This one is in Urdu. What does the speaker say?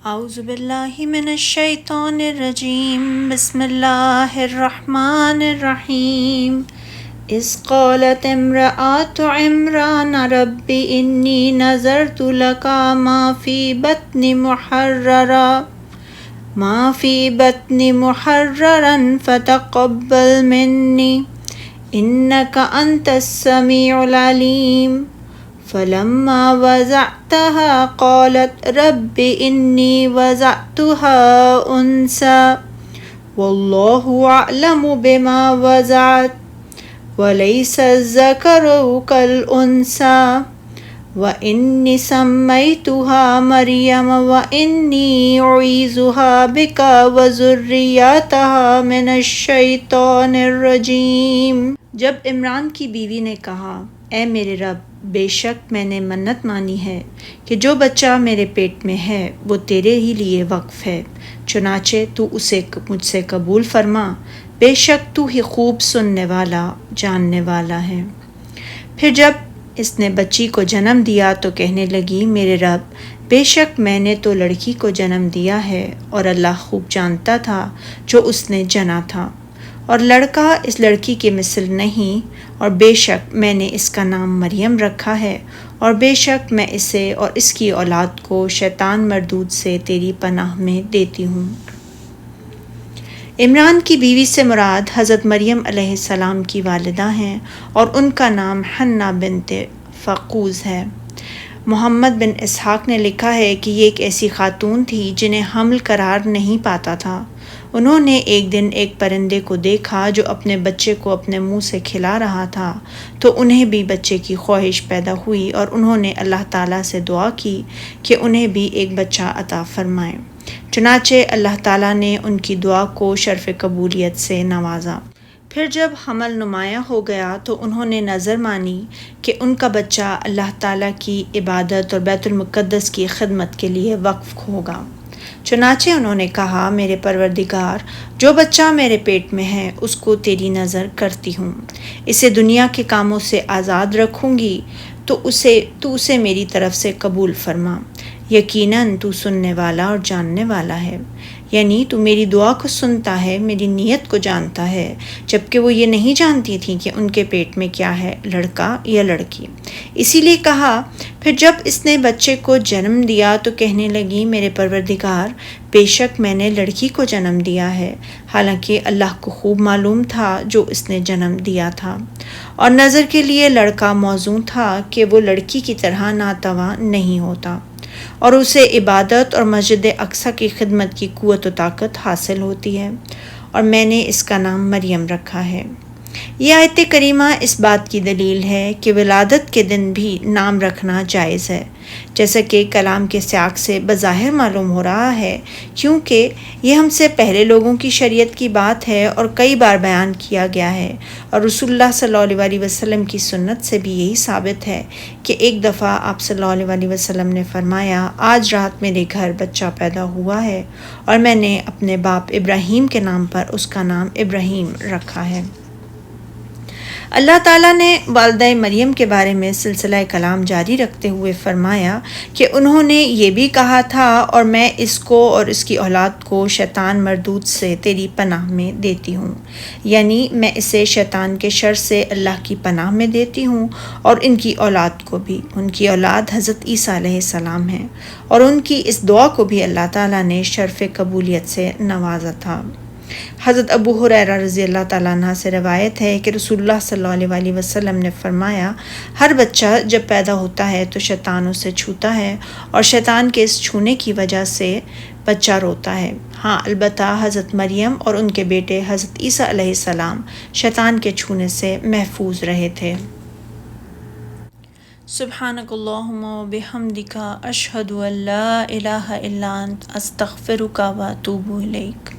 اعوذ باللہ من الشیطان الرجیم بسم اللہ الرحمن الرحیم اذ قالت امرأة عمران رب انی نذرت لک ما فی بطن محررا فتقبل منی انک انت السمیع العلیم فلما وضعتها قالت رب انی وضعتها انثى والله اعلم بما وضعت وليس الذكر كالانثى وانی سمیتها مریم وانی اعیذها بک وذریتها من الشیطان الرجیم۔ جب عمران کی بیوی نے کہا، اے میرے رب، بے شک میں نے منت مانی ہے کہ جو بچہ میرے پیٹ میں ہے وہ تیرے ہی لیے وقف ہے، چنانچہ تو اسے مجھ سے قبول فرما، بے شک تو ہی خوب سننے والا جاننے والا ہے۔ پھر جب اس نے بچی کو جنم دیا تو کہنے لگی، میرے رب، بے شک میں نے تو لڑکی کو جنم دیا ہے اور اللہ خوب جانتا تھا جو اس نے جنا تھا، اور لڑکا اس لڑکی کے مثل نہیں، اور بے شک میں نے اس کا نام مریم رکھا ہے، اور بے شک میں اسے اور اس کی اولاد کو شیطان مردود سے تیری پناہ میں دیتی ہوں۔ عمران کی بیوی سے مراد حضرت مریم علیہ السلام کی والدہ ہیں اور ان کا نام حنہ بنت فقوس ہے۔ محمد بن اسحاق نے لکھا ہے کہ یہ ایک ایسی خاتون تھی جنہیں حمل قرار نہیں پاتا تھا۔ انہوں نے ایک دن ایک پرندے کو دیکھا جو اپنے بچے کو اپنے منہ سے کھلا رہا تھا، تو انہیں بھی بچے کی خواہش پیدا ہوئی اور انہوں نے اللہ تعالیٰ سے دعا کی کہ انہیں بھی ایک بچہ عطا فرمائے۔ چنانچہ اللہ تعالیٰ نے ان کی دعا کو شرف قبولیت سے نوازا۔ پھر جب حمل نمایاں ہو گیا تو انہوں نے نظر مانی کہ ان کا بچہ اللہ تعالیٰ کی عبادت اور بیت المقدس کی خدمت کے لیے وقف ہوگا۔ چنانچہ انہوں نے کہا، میرے پروردگار، جو بچہ میرے پیٹ میں ہے اس کو تیری نظر کرتی ہوں، اسے دنیا کے کاموں سے آزاد رکھوں گی، تو اسے میری طرف سے قبول فرما، یقیناً تو سننے والا اور جاننے والا ہے، یعنی تو میری دعا کو سنتا ہے، میری نیت کو جانتا ہے، جبکہ وہ یہ نہیں جانتی تھی کہ ان کے پیٹ میں کیا ہے، لڑکا یا لڑکی۔ اسی لیے کہا، پھر جب اس نے بچے کو جنم دیا تو کہنے لگی، میرے پروردگار، بے شک میں نے لڑکی کو جنم دیا ہے، حالانکہ اللہ کو خوب معلوم تھا جو اس نے جنم دیا تھا، اور نظر کے لیے لڑکا موزوں تھا کہ وہ لڑکی کی طرح ناتواں نہیں ہوتا، اور اسے عبادت اور مسجد اقصی کی خدمت کی قوت و طاقت حاصل ہوتی ہے، اور میں نے اس کا نام مریم رکھا ہے۔ یہ آیت کریمہ اس بات کی دلیل ہے کہ ولادت کے دن بھی نام رکھنا جائز ہے، جیسا کہ کلام کے سیاق سے بظاہر معلوم ہو رہا ہے، کیونکہ یہ ہم سے پہلے لوگوں کی شریعت کی بات ہے اور کئی بار بیان کیا گیا ہے، اور رسول اللہ صلی اللہ علیہ وسلم کی سنت سے بھی یہی ثابت ہے کہ ایک دفعہ آپ صلی اللہ علیہ وسلم نے فرمایا، آج رات میرے گھر بچہ پیدا ہوا ہے اور میں نے اپنے باپ ابراہیم کے نام پر اس کا نام ابراہیم رکھا ہے۔ اللہ تعالیٰ نے والدہ مریم کے بارے میں سلسلہ کلام جاری رکھتے ہوئے فرمایا کہ انہوں نے یہ بھی کہا تھا، اور میں اس کو اور اس کی اولاد کو شیطان مردود سے تیری پناہ میں دیتی ہوں، یعنی میں اسے شیطان کے شر سے اللہ کی پناہ میں دیتی ہوں، اور ان کی اولاد کو بھی۔ ان کی اولاد حضرت عیسیٰ علیہ السلام ہیں، اور ان کی اس دعا کو بھی اللہ تعالیٰ نے شرف قبولیت سے نوازا تھا۔ حضرت ابو ہریرہ رضی اللہ تعالیٰ عنہ سے روایت ہے کہ رسول اللہ صلی اللہ علیہ وسلم نے فرمایا، ہر بچہ جب پیدا ہوتا ہے تو شیطان اسے چھوتا ہے، اور شیطان کے اس چھونے کی وجہ سے بچہ روتا ہے۔ ہاں، البتہ حضرت مریم اور ان کے بیٹے حضرت عیسیٰ علیہ السلام شیطان کے چھونے سے محفوظ رہے تھے۔ سبحانک اللہم و بحمدک، اشہد ان لا الہ الا انت، استغفرک و اتوب الیک۔